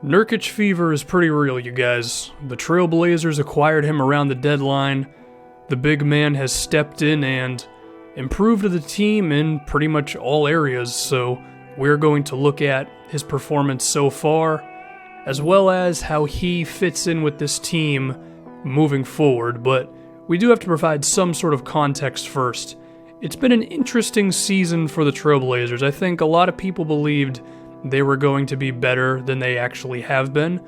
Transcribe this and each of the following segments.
Nurkic fever is pretty real, you guys. The Trailblazers acquired him around the deadline. The big man has stepped in and improved the team in pretty much all areas, so we're going to look at his performance so far, as well as how he fits in with this team moving forward, but we do have to provide some sort of context first. It's been an interesting season for the Trailblazers. I think a lot of people believed they were going to be better than they actually have been,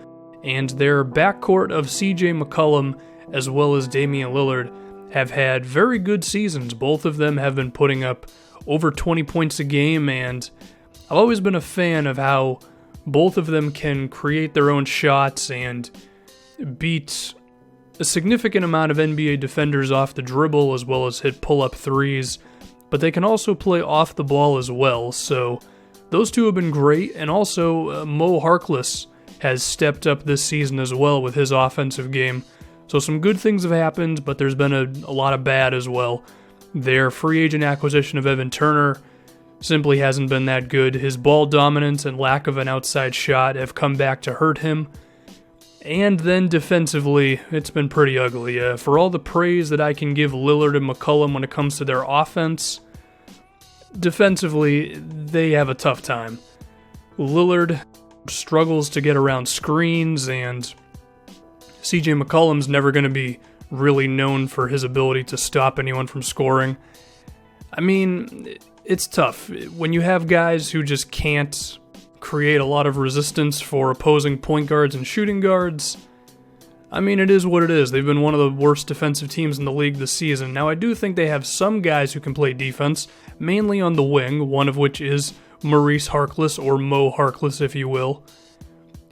and their backcourt of CJ McCollum as well as Damian Lillard have had very good seasons. Both of them have been putting up over 20 points a game, and I've always been a fan of how both of them can create their own shots and beat a significant amount of NBA defenders off the dribble as well as hit pull-up threes, but they can also play off the ball as well, so those two have been great, and also Mo Harkless has stepped up this season as well with his offensive game. So some good things have happened, but there's been a lot of bad as well. Their free agent acquisition of Evan Turner simply hasn't been that good. His ball dominance and lack of an outside shot have come back to hurt him. And then defensively, it's been pretty ugly. For all the praise that I can give Lillard and McCollum when it comes to their offense, defensively, they have a tough time. Lillard struggles to get around screens, and CJ McCollum's never going to be really known for his ability to stop anyone from scoring. I mean, it's tough. When you have guys who just can't create a lot of resistance for opposing point guards and shooting guards, I mean, it is what it is. They've been one of the worst defensive teams in the league this season. Now, I do think they have some guys who can play defense, mainly on the wing, one of which is Maurice Harkless, or Mo Harkless, if you will.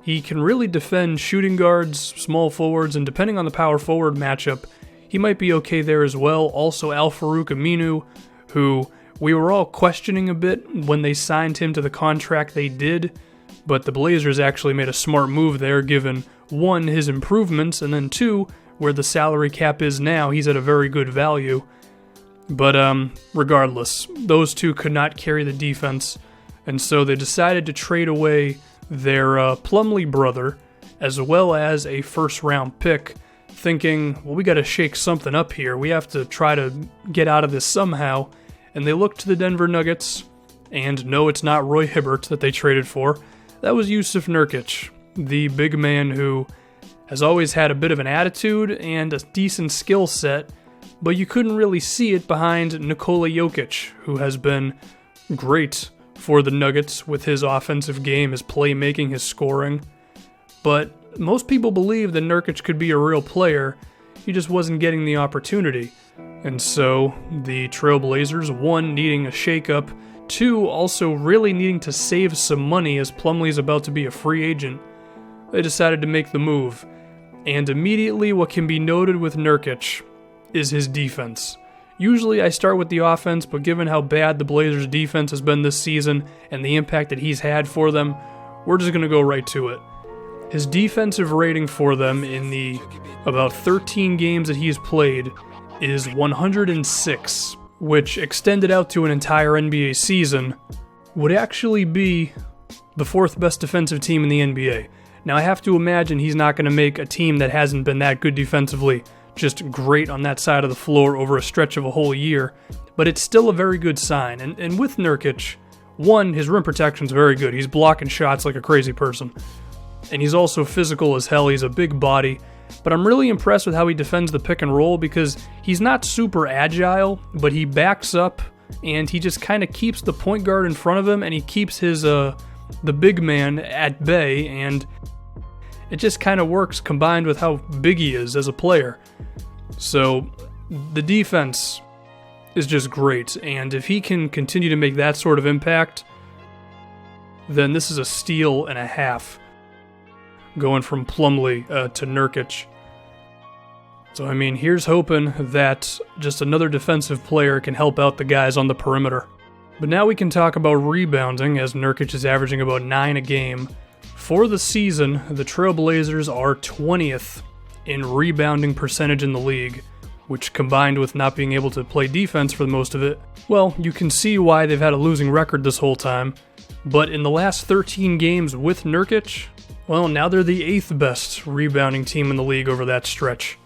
He can really defend shooting guards, small forwards, and depending on the power forward matchup, he might be okay there as well. Also, Al-Farouq Aminu, who we were all questioning a bit when they signed him to the contract they did, but the Blazers actually made a smart move there, given, one, his improvements, and then two, where the salary cap is now, he's at a very good value. But regardless, those two could not carry the defense, and so they decided to trade away their Plumlee brother, as well as a first-round pick, thinking, well, we got to shake something up here. We have to try to get out of this somehow. And they looked to the Denver Nuggets, and no, it's not Roy Hibbert that they traded for. That was Jusuf Nurkic, the big man who has always had a bit of an attitude and a decent skill set, but you couldn't really see it behind Nikola Jokic, who has been great for the Nuggets with his offensive game, his playmaking, his scoring. But most people believe that Nurkic could be a real player. He just wasn't getting the opportunity. And so the Trailblazers, one, needing a shakeup, two, also really needing to save some money as Plumlee's about to be a free agent, they decided to make the move. And immediately what can be noted with Nurkic is his defense. Usually I start with the offense, but given how bad the Blazers' defense has been this season and the impact that he's had for them, we're just going to go right to it. His defensive rating for them in the about 13 games that he's played is 106, which extended out to an entire NBA season would actually be the fourth best defensive team in the NBA. Now I have to imagine he's not going to make a team that hasn't been that good defensively just great on that side of the floor over a stretch of a whole year, but it's still a very good sign. And with Nurkic, one, his rim protection's very good. He's blocking shots like a crazy person. And he's also physical as hell. He's a big body. But I'm really impressed with how he defends the pick and roll because he's not super agile, but he backs up and he just kind of keeps the point guard in front of him and he keeps his the big man at bay, and it just kind of works combined with how big he is as a player. So the defense is just great, and if he can continue to make that sort of impact, then this is a steal and a half going from Plumlee to Nurkic. So, I mean, here's hoping that just another defensive player can help out the guys on the perimeter. But now we can talk about rebounding, as Nurkic is averaging about 9 a game. For the season, the Trailblazers are 20th in rebounding percentage in the league, which combined with not being able to play defense for most of it, well, you can see why they've had a losing record this whole time. But in the last 13 games with Nurkic, Well, now they're the 8th best rebounding team in the league over that stretch.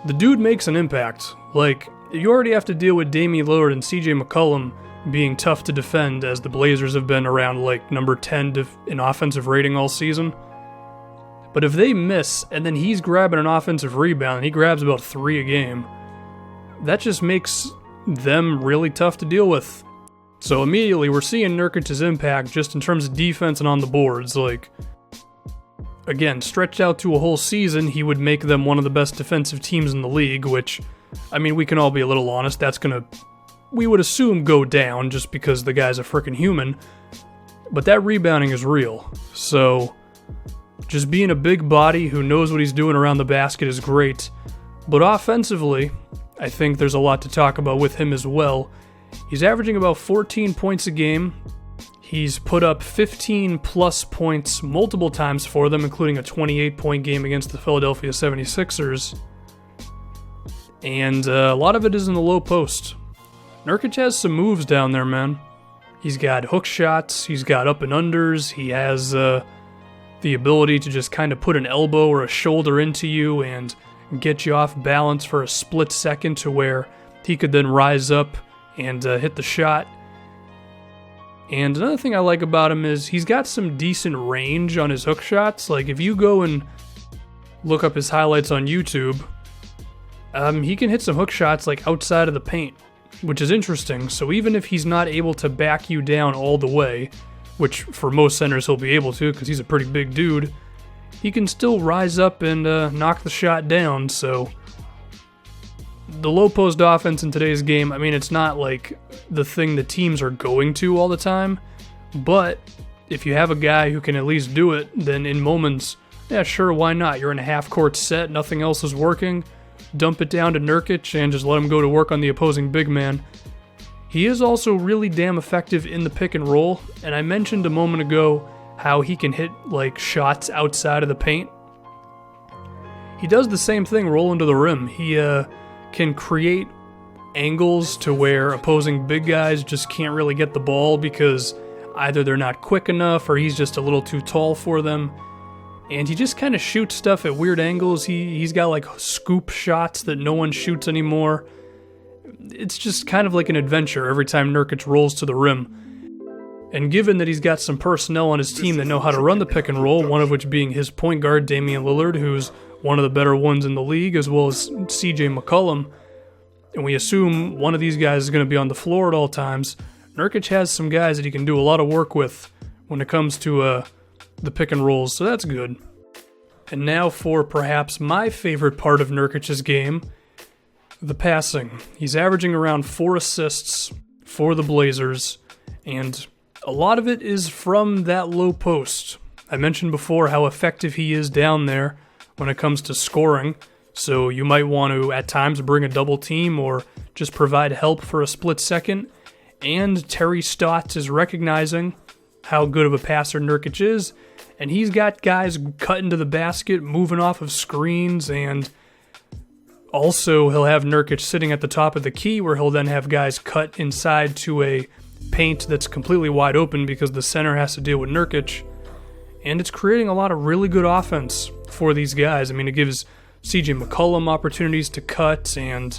The dude makes an impact. Like, you already have to deal with Damian Lillard and CJ McCollum being tough to defend, as the Blazers have been around like number 10 in offensive rating all season. But if they miss, and then he's grabbing an offensive rebound, and he grabs about 3 a game, that just makes them really tough to deal with. So immediately we're seeing Nurkic's impact just in terms of defense and on the boards. Like, again, stretched out to a whole season, he would make them one of the best defensive teams in the league, which, I mean, we can all be a little honest, that's gonna, we would assume, go down just because the guy's a freaking human. But that rebounding is real. So just being a big body who knows what he's doing around the basket is great. But offensively, I think there's a lot to talk about with him as well. He's averaging about 14 points a game. He's put up 15 plus points multiple times for them, including a 28-point game against the Philadelphia 76ers. And a lot of it is in the low post. Nurkic has some moves down there, man. He's got hook shots, he's got up and unders, he has the ability to just kind of put an elbow or a shoulder into you and get you off balance for a split second to where he could then rise up and hit the shot. And another thing I like about him is he's got some decent range on his hook shots. Like, if you go and look up his highlights on YouTube, he can hit some hook shots like outside of the paint, which is interesting. So even if he's not able to back you down all the way, which for most centers he'll be able to because he's a pretty big dude, he can still rise up and knock the shot down. So the low post offense in today's game, I mean, it's not like the thing the teams are going to all the time, but if you have a guy who can at least do it, then in moments, yeah, sure, why not? You're in a half-court set, nothing else is working, dump it down to Nurkic and just let him go to work on the opposing big man. He is also really damn effective in the pick and roll, and I mentioned a moment ago how he can hit like shots outside of the paint. He does the same thing rolling to the rim. He can create angles to where opposing big guys just can't really get the ball because either they're not quick enough or he's just a little too tall for them. And he just kind of shoots stuff at weird angles. He's got like scoop shots that no one shoots anymore. It's just kind of like an adventure every time Nurkic rolls to the rim. And given that he's got some personnel on his team that know how to run the pick and roll, one of which being his point guard, Damian Lillard, who's one of the better ones in the league, as well as CJ McCollum, and we assume one of these guys is going to be on the floor at all times, Nurkic has some guys that he can do a lot of work with when it comes to the pick and rolls, so that's good. And now for perhaps my favorite part of Nurkic's game, the passing. He's averaging around 4 assists for the Blazers, and a lot of it is from that low post. I mentioned before how effective he is down there when it comes to scoring, so you might want to at times bring a double team or just provide help for a split second. And Terry Stotts is recognizing how good of a passer Nurkic is, and he's got guys cutting to the basket, moving off of screens, and also he'll have Nurkic sitting at the top of the key where he'll then have guys cut inside to a paint that's completely wide open because the center has to deal with Nurkic. And it's creating a lot of really good offense for these guys. I mean, it gives CJ McCollum opportunities to cut, and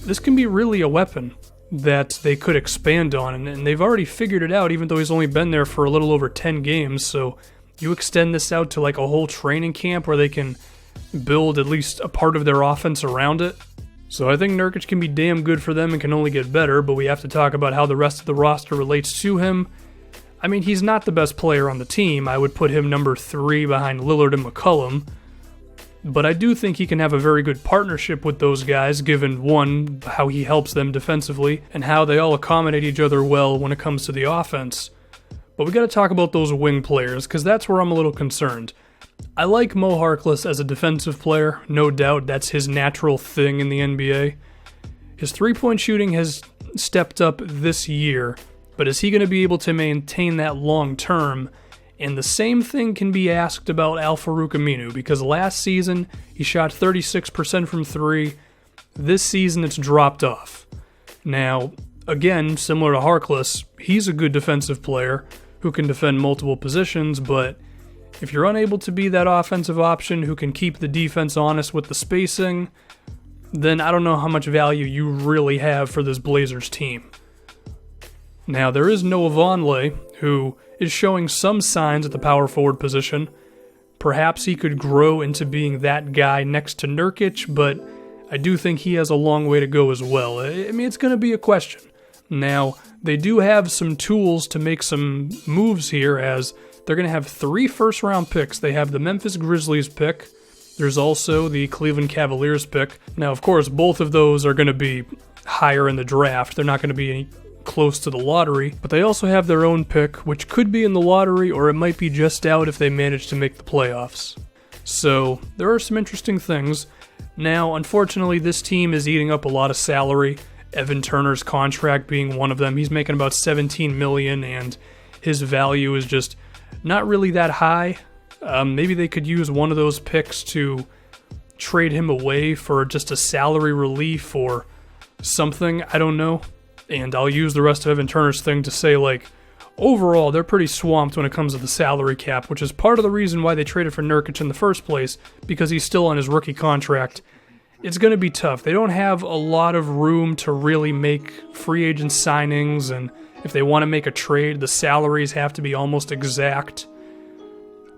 this can be really a weapon that they could expand on. And they've already figured it out, even though he's only been there for a little over 10 games. So you extend this out to like a whole training camp where they can build at least a part of their offense around it. So I think Nurkic can be damn good for them and can only get better, but we have to talk about how the rest of the roster relates to him. I mean, he's not the best player on the team. I would put him number 3 behind Lillard and McCollum. But I do think he can have a very good partnership with those guys, given, one, how he helps them defensively, and how they all accommodate each other well when it comes to the offense. But we got to talk about those wing players, because that's where I'm a little concerned. I like Mo Harkless as a defensive player, no doubt that's his natural thing in the NBA. His three-point shooting has stepped up this year, but is he going to be able to maintain that long term? And the same thing can be asked about Al-Farouq Aminu, because last season he shot 36% from 3. This season it's dropped off. Now, again, similar to Harkless, he's a good defensive player who can defend multiple positions, but If you're unable to be that offensive option who can keep the defense honest with the spacing, then I don't know how much value you really have for this Blazers team. Now, there is Noah Vonleh, who is showing some signs at the power forward position. Perhaps he could grow into being that guy next to Nurkic, but I do think he has a long way to go as well. I mean, it's going to be a question. Now, they do have some tools to make some moves here, as they're going to have 3 first-round picks. They have the Memphis Grizzlies pick. There's also the Cleveland Cavaliers pick. Now, of course, both of those are going to be higher in the draft. They're not going to be any close to the lottery, but they also have their own pick, which could be in the lottery, or it might be just out if they manage to make the playoffs. So, there are some interesting things. Now, unfortunately, this team is eating up a lot of salary. Evan Turner's contract being one of them. He's making about $17 million, and his value is just not really that high. Maybe they could use one of those picks to trade him away for just a salary relief or something. I don't know. And I'll use the rest of Evan Turner's thing to say, like, overall, they're pretty swamped when it comes to the salary cap, which is part of the reason why they traded for Nurkic in the first place, because he's still on his rookie contract. It's going to be tough. They don't have a lot of room to really make free agent signings, and if they want to make a trade, the salaries have to be almost exact.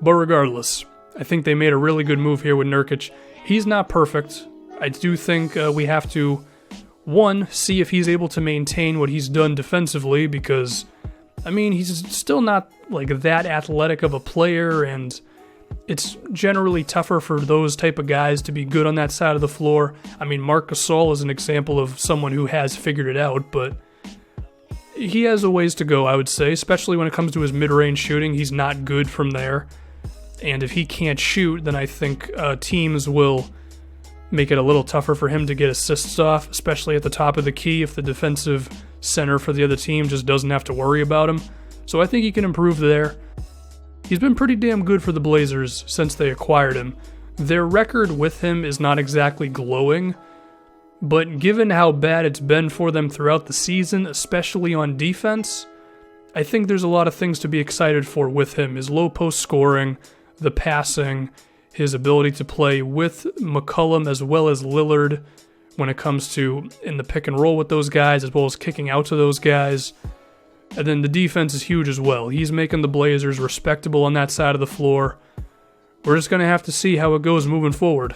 But regardless, I think they made a really good move here with Nurkic. He's not perfect. I do think we have to, one, see if he's able to maintain what he's done defensively, because, I mean, he's still not like that athletic of a player, and it's generally tougher for those type of guys to be good on that side of the floor. I mean, Marc Gasol is an example of someone who has figured it out, but he has a ways to go, I would say, especially when it comes to his mid-range shooting. He's not good from there, and if he can't shoot, then I think teams will make it a little tougher for him to get assists off, especially at the top of the key if the defensive center for the other team just doesn't have to worry about him. So I think he can improve there. He's been pretty damn good for the Blazers since they acquired him. Their record with him is not exactly glowing, but given how bad it's been for them throughout the season, especially on defense, I think there's a lot of things to be excited for with him. His low post scoring, the passing, his ability to play with McCollum as well as Lillard when it comes to in the pick and roll with those guys, as well as kicking out to those guys. And then the defense is huge as well. He's making the Blazers respectable on that side of the floor. We're just going to have to see how it goes moving forward.